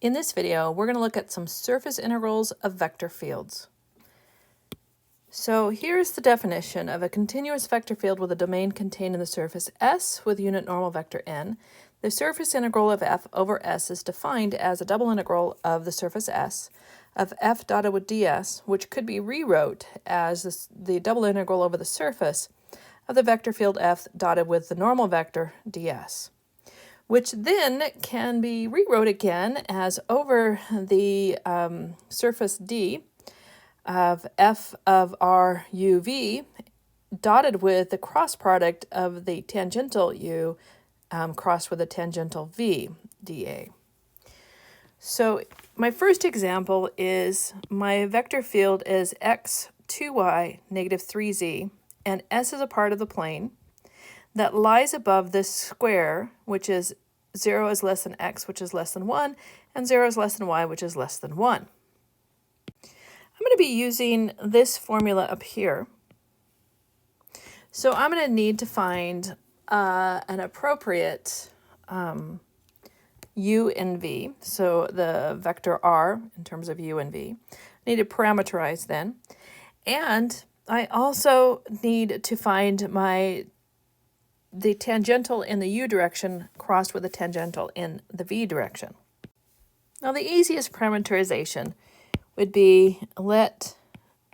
In this video, we're going to look at some surface integrals of vector fields. So here's the definition of a continuous vector field with a domain contained in the surface S with unit normal vector n. The surface integral of f over S is defined as a double integral of the surface S of f dotted with ds, which could be rewrote as the double integral over the surface of the vector field f dotted with the normal vector ds, which then can be rewrote again as over the surface D of f of r u v dotted with the cross product of the tangential u crossed with the tangential v dA. So my first example is my vector field is x, 2y, negative 3z, and S is a part of the plane that lies above this square, which is 0 is less than x, which is less than 1, and 0 is less than y, which is less than 1. I'm going to be using this formula up here. So I'm going to need to find an appropriate u and v, so the vector r in terms of u and v. I need to parameterize then. And I also need to find the tangential in the u direction crossed with the tangential in the v direction. Now the easiest parameterization would be let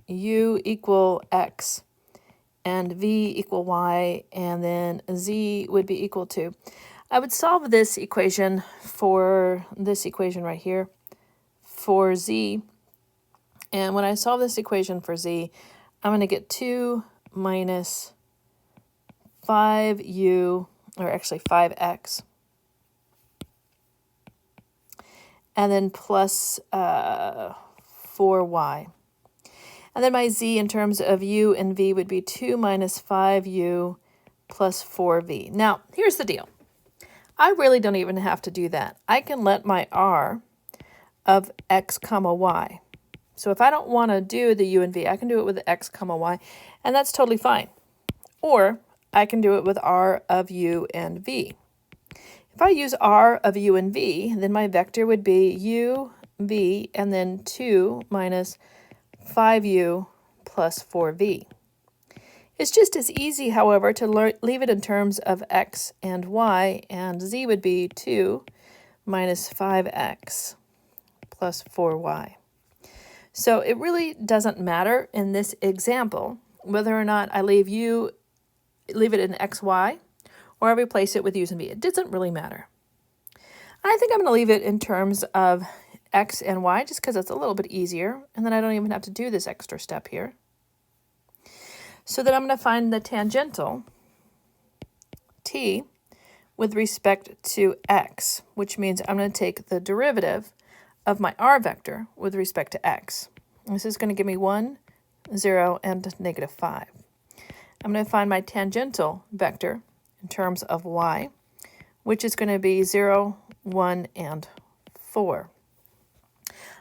u equal x and v equal y, and then z would be equal to. I would solve this equation for this equation right here for z. And when I solve this equation for z, I'm going to get 2 minus 5u, or actually 5x, and then plus 4y. And then my z in terms of u and v would be 2 minus 5u plus 4v. Now, here's the deal. I really don't even have to do that. I can let my r of x comma y. So if I don't want to do the u and v, I can do it with x comma y, and that's totally fine. Or I can do it with r of u and v. If I use r of u and v, then my vector would be u, v, and then 2 minus 5u plus 4v. It's just as easy, however, to leave it in terms of x and y, and z would be 2 minus 5x plus 4y. So it really doesn't matter in this example whether or not I leave it in xy or I replace it with u's and v. It doesn't really matter. I think I'm going to leave it in terms of x and y just because it's a little bit easier, and then I don't even have to do this extra step here. So then I'm going to find the tangential t with respect to x, which means I'm going to take the derivative of my r vector with respect to x. This is going to give me 1, 0, and negative 5. I'm going to find my tangential vector in terms of y, which is going to be 0, 1, and 4.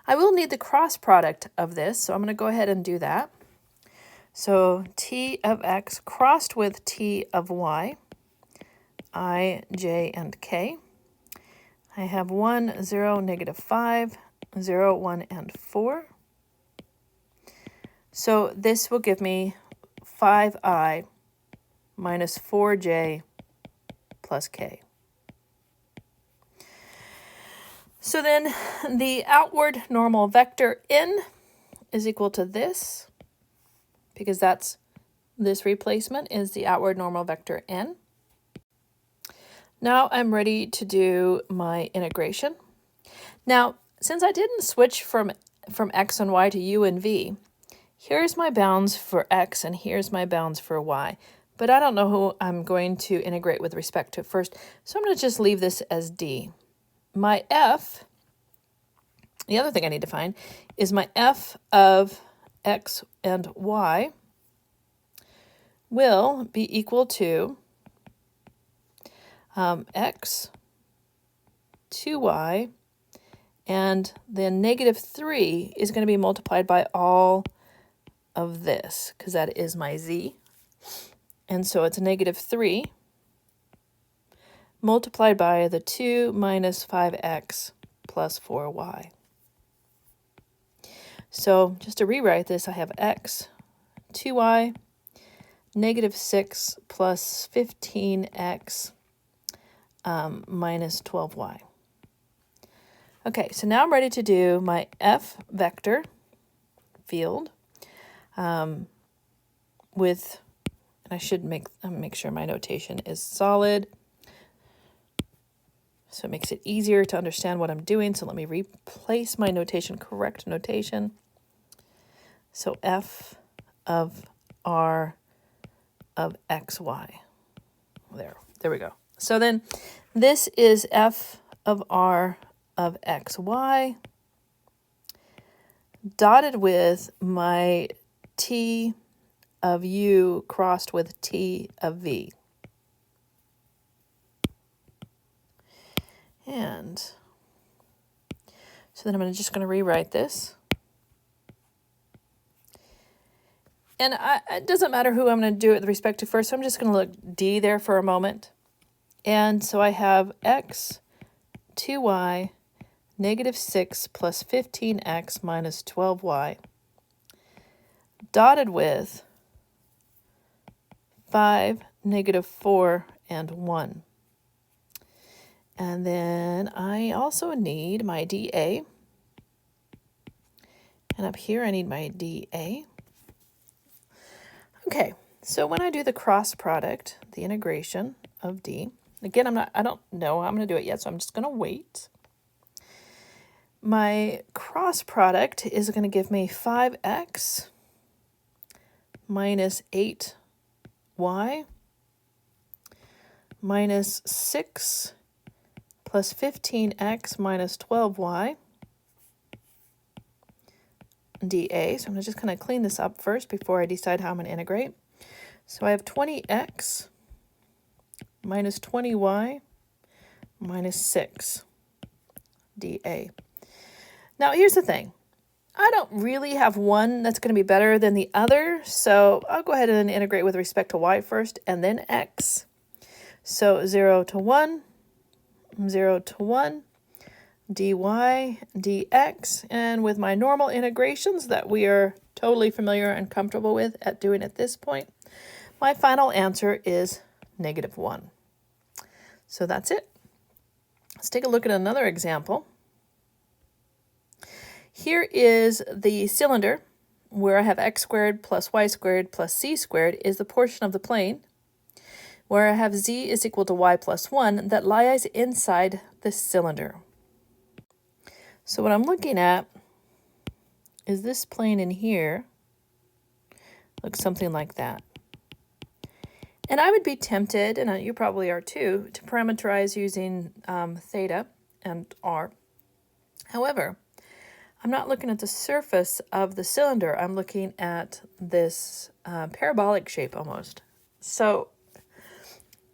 I will need the cross product of this, so I'm going to go ahead and do that. So t of x crossed with t of y, I, j, and k. I have 1, 0, negative 5, 0, 1, and 4. So this will give me 5i minus 4j plus k. So then the outward normal vector n is equal to this, because this replacement is the outward normal vector n. Now I'm ready to do my integration. Now, since I didn't switch from x and y to u and v, here's my bounds for x and here's my bounds for y. But I don't know who I'm going to integrate with respect to first, so I'm going to just leave this as d. My f, the other thing I need to find, is my f of x and y will be equal to x, 2y, and then negative 3 is going to be multiplied by all of this, because that is my z. And so it's negative 3 multiplied by the 2 minus 5x plus 4y. So just to rewrite this, I have x, 2y, negative 6 plus 15x minus 12y. Okay, so now I'm ready to do my f vector field with, and I should make sure my notation is solid. So it makes it easier to understand what I'm doing. So let me replace my notation, correct notation. So f of r of xy. There we go. So then this is f of r of xy dotted with my t of u crossed with t of v. And so then I'm just going to rewrite this. And it doesn't matter who I'm going to do it with respect to first. So I'm just going to look d there for a moment. And so I have x, 2y, negative 6 plus 15x minus 12y dotted with 5, negative 4, and 1. And then I also need my dA. And up here I need my dA. Okay, so when I do the cross product, the integration of d, again, I don't know how I'm going to do it yet, so I'm just going to wait. My cross product is going to give me 5x minus 8y minus 6 plus 15x minus 12y dA. So I'm just going to clean this up first before I decide how I'm going to integrate. So I have 20x minus 20y minus 6 dA. Now here's the thing. I don't really have one that's going to be better than the other, so I'll go ahead and integrate with respect to y first and then x. So 0 to 1, 0 to 1, dy dx, and with my normal integrations that we are totally familiar and comfortable with at doing at this point, my final answer is negative 1. So that's it. Let's take a look at another example. Here is the cylinder where I have x squared plus y squared plus c squared is the portion of the plane where I have z is equal to y plus 1 that lies inside the cylinder. So what I'm looking at is this plane in here looks something like that. And I would be tempted, and you probably are too, to parameterize using theta and r. However, I'm not looking at the surface of the cylinder. I'm looking at this parabolic shape almost. So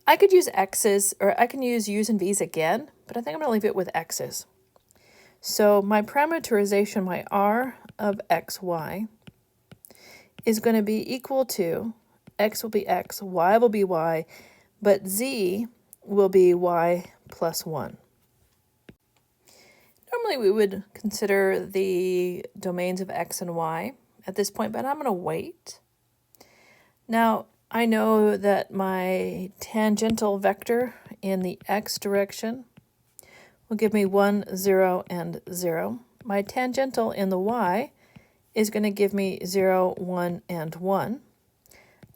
I could use x's, or I can use u's and v's again, but I think I'm going to leave it with x's. So my parameterization, my r of xy, is going to be equal to, x will be x, y will be y, but z will be y plus 1. Normally we would consider the domains of x and y at this point, but I'm going to wait. Now, I know that my tangential vector in the x direction will give me 1, 0, and 0. My tangential in the y is going to give me 0, 1, and 1.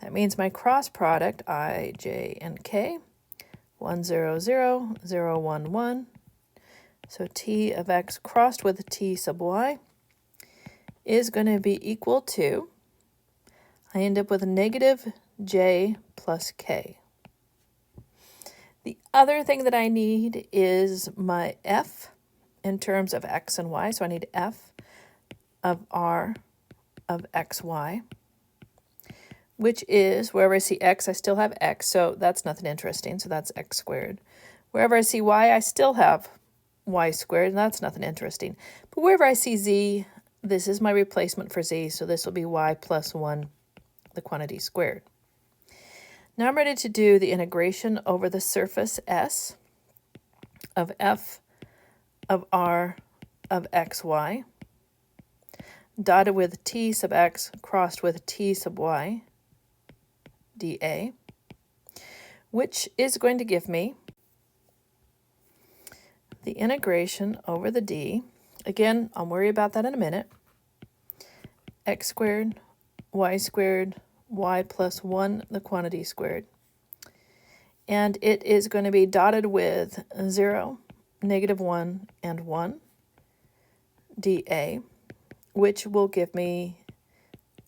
That means my cross product, I, j, and k, 1, 0, 0, 0, 1, 1. So t of x crossed with t sub y is going to be equal to, I end up with a negative j plus k. The other thing that I need is my f in terms of x and y. So I need f of r of xy, which is, wherever I see x, I still have x. So that's nothing interesting. So that's x squared. Wherever I see y, I still have y squared, and that's nothing interesting. But wherever I see z, this is my replacement for z, so this will be y plus 1, the quantity squared. Now I'm ready to do the integration over the surface S of f of r of xy dotted with t sub x crossed with t sub y dA, which is going to give me the integration over the d. Again, I'll worry about that in a minute. X squared, y plus 1, the quantity squared. And it is going to be dotted with 0, -1, and 1 dA, which will give me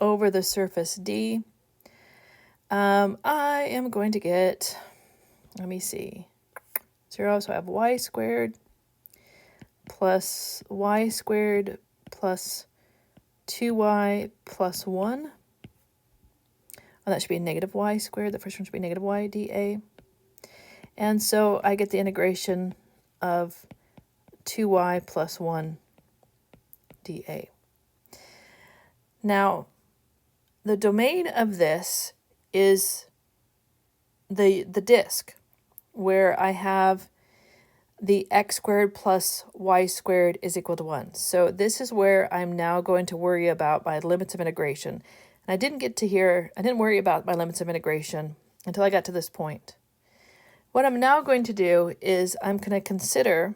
over the surface d. I am going to get, let me see, 0, so I have y squared plus y squared plus 2y plus 1. Oh, that should be -y squared. The first one should be -y dA. And so I get the integration of 2y plus 1 dA. Now, the domain of this is the disk, where I have the x squared plus y squared is equal to 1. So this is where I'm now going to worry about my limits of integration. And I didn't worry about my limits of integration until I got to this point. What I'm now going to do is I'm going to consider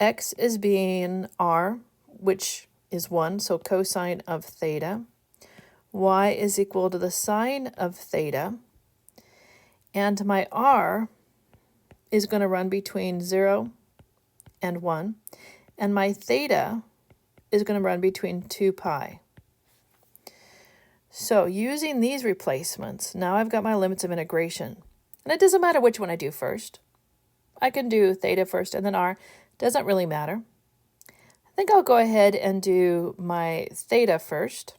x as being r, which is 1, so cosine of theta. Y is equal to the sine of theta. And my r is going to run between 0 and 1. And my theta is going to run between 2 pi. So using these replacements, now I've got my limits of integration. And it doesn't matter which one I do first. I can do theta first and then r. Doesn't really matter. I think I'll go ahead and do my theta first.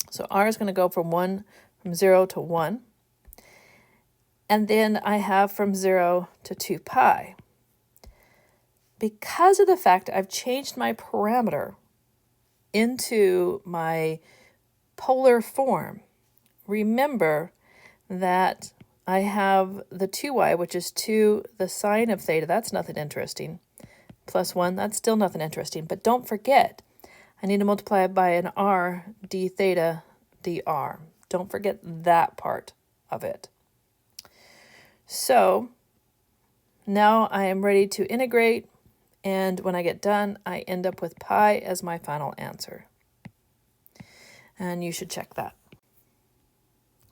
So r is going to go from 0 to 1. And then I have from 0 to 2 pi. Because of the fact I've changed my parameter into my polar form, remember that I have the 2y, which is 2, the sine of theta, that's nothing interesting, plus 1, that's still nothing interesting. But don't forget, I need to multiply it by an r d theta dr. Don't forget that part of it. So now I am ready to integrate, and when I get done, I end up with pi as my final answer. And you should check that.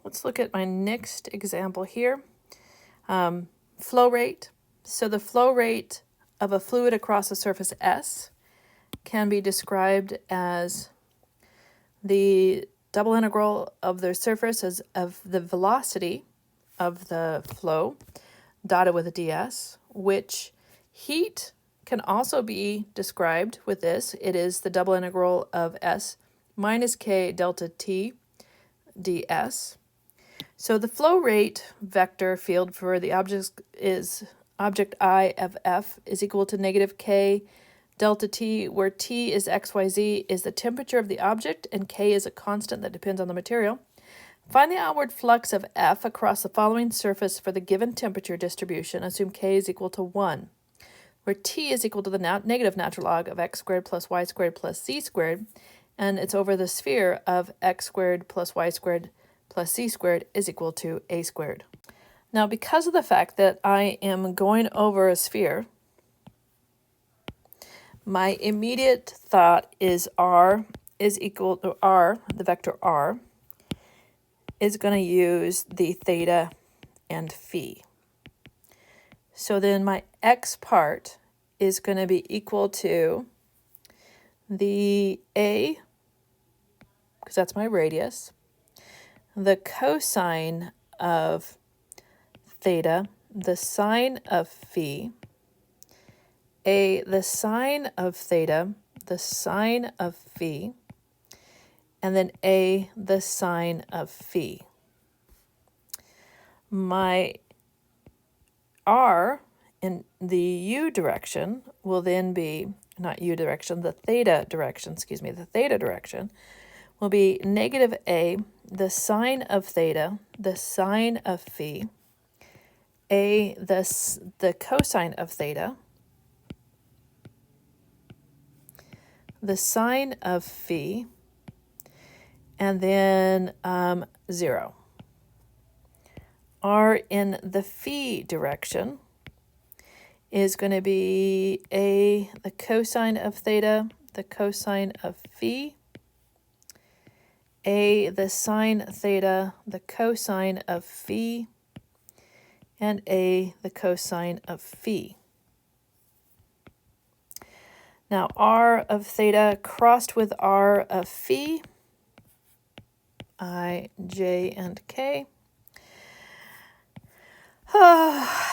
Let's look at my next example here. Flow rate. So the flow rate of a fluid across a surface S can be described as the double integral of the surface of the velocity of the flow dotted with a ds, which heat can also be described with this. It is the double integral of S minus K delta T ds. So the flow rate vector field for the object is object I of F is equal to negative K delta T, where T is XYZ is the temperature of the object and K is a constant that depends on the material. Find the outward flux of F across the following surface for the given temperature distribution. Assume K is equal to 1, where T is equal to the negative natural log of x squared plus y squared plus z squared, and it's over the sphere of x squared plus y squared plus z squared is equal to a squared. Now, because of the fact that I am going over a sphere, my immediate thought is r is equal to r, the vector r, is going to use the theta and phi. So then my x part is going to be equal to the a, because that's my radius, the cosine of theta, the sine of phi, a, the sine of theta, the sine of phi, and then a, the sine of phi. My r in the u direction will then be, not u direction, the theta direction will be negative a, the sine of theta, the sine of phi, a, the cosine of theta, the sine of phi, and then 0. R in the phi direction is going to be A, the cosine of theta, the cosine of phi, A, the sine theta, the cosine of phi, and A, the cosine of phi. Now, R of theta crossed with R of phi, I, J, and K.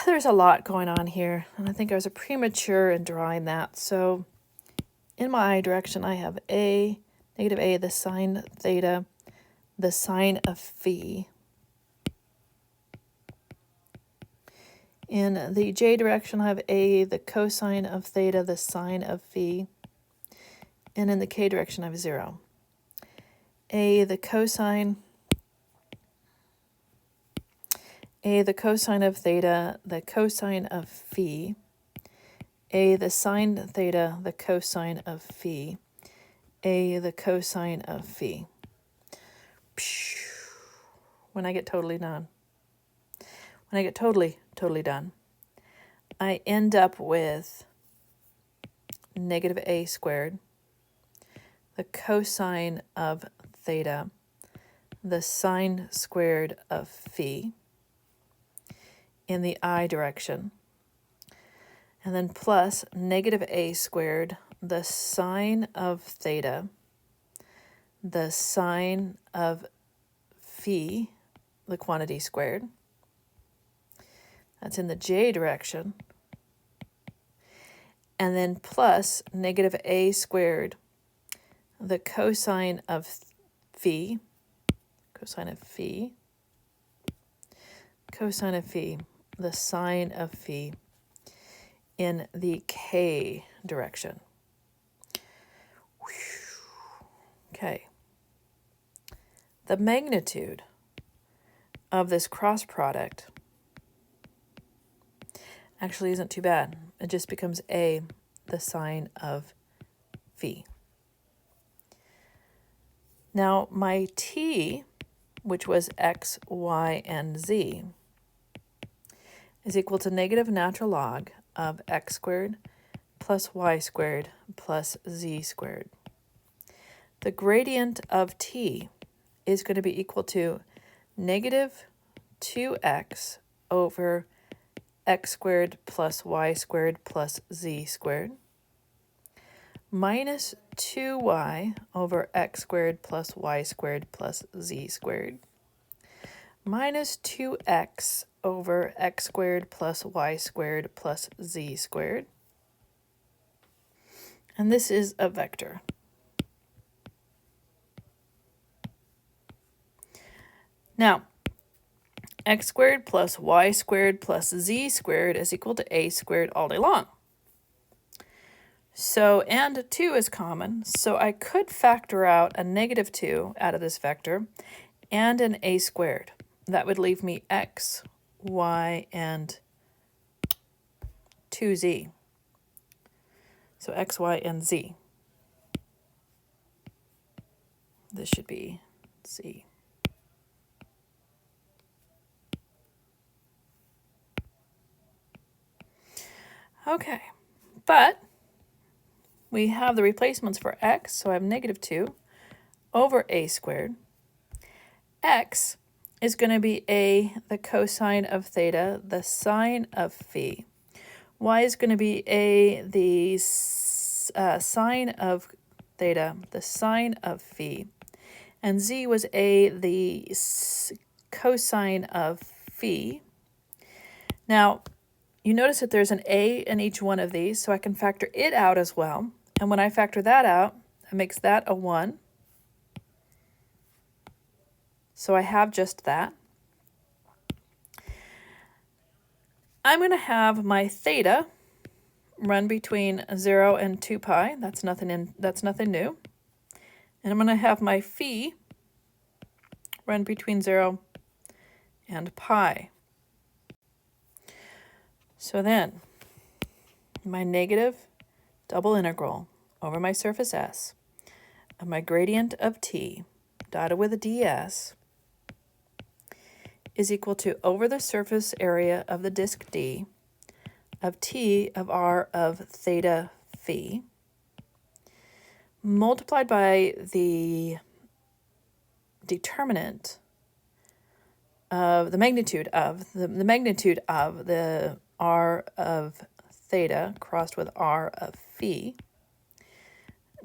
There's a lot going on here, and I think I was premature in drawing that. So in my I direction, I have A, negative A, the sine theta, the sine of phi. In the J direction, I have A, the cosine of theta, the sine of phi. And in the K direction, I have 0. A, the cosine of theta, the cosine of phi. A, the sine theta, the cosine of phi. A, the cosine of phi. When I get totally done, done, I end up with negative A squared, the cosine of theta, the sine squared of phi in the I direction, and then plus negative A squared, the sine of theta, the sine of phi, the quantity squared. That's in the J direction. And then plus negative A squared, the cosine of phi, the sine of phi in the K direction. Okay. The magnitude of this cross product actually isn't too bad. It just becomes A, the sine of phi. Now my t, which was x, y, and z, is equal to negative natural log of x squared plus y squared plus z squared. The gradient of t is going to be equal to negative 2x over x squared plus y squared plus z squared minus 2y over x squared plus y squared plus z squared minus 2x over x squared plus y squared plus z squared. And this is a vector. Now, x squared plus y squared plus z squared is equal to a squared all day long. So, and 2 is common, so I could factor out a negative 2 out of this vector and an a squared. That would leave me x, y, and 2z. So x, y, and z. This should be z. Okay, but we have the replacements for x, so I have negative 2 over a squared. X is going to be a, the cosine of theta, the sine of phi. Y is going to be a, the sine of theta, the sine of phi. And z was a, the cosine of phi. Now, you notice that there's an a in each one of these, so I can factor it out as well. And when I factor that out, it makes that a 1. So I have just that. I'm going to have my theta run between 0 and 2 pi. That's nothing new. And I'm going to have my phi run between 0 and pi. So then, my negative double integral over my surface S of my gradient of t dotted with a ds is equal to over the surface area of the disk D of t of r of theta phi multiplied by the determinant of the magnitude of the r of theta crossed with r of phi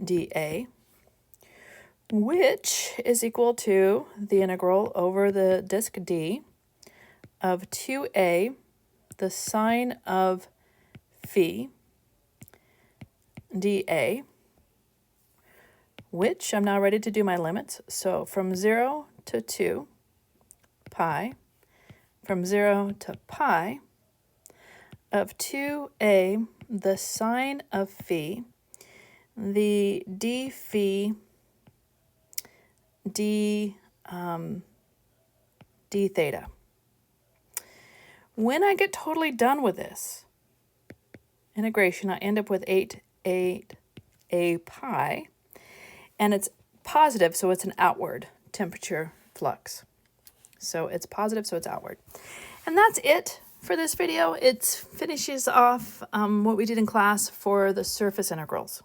dA, which is equal to the integral over the disk D of 2a, the sine of phi dA, which I'm now ready to do my limits. So from 0 to 2 pi, from 0 to pi of 2a, the sine of phi, the d phi d theta. When I get totally done with this integration, I end up with 8a pi, and it's positive, so it's an outward temperature flux. So it's positive, so it's outward. And that's it for this video. It finishes off what we did in class for the surface integrals.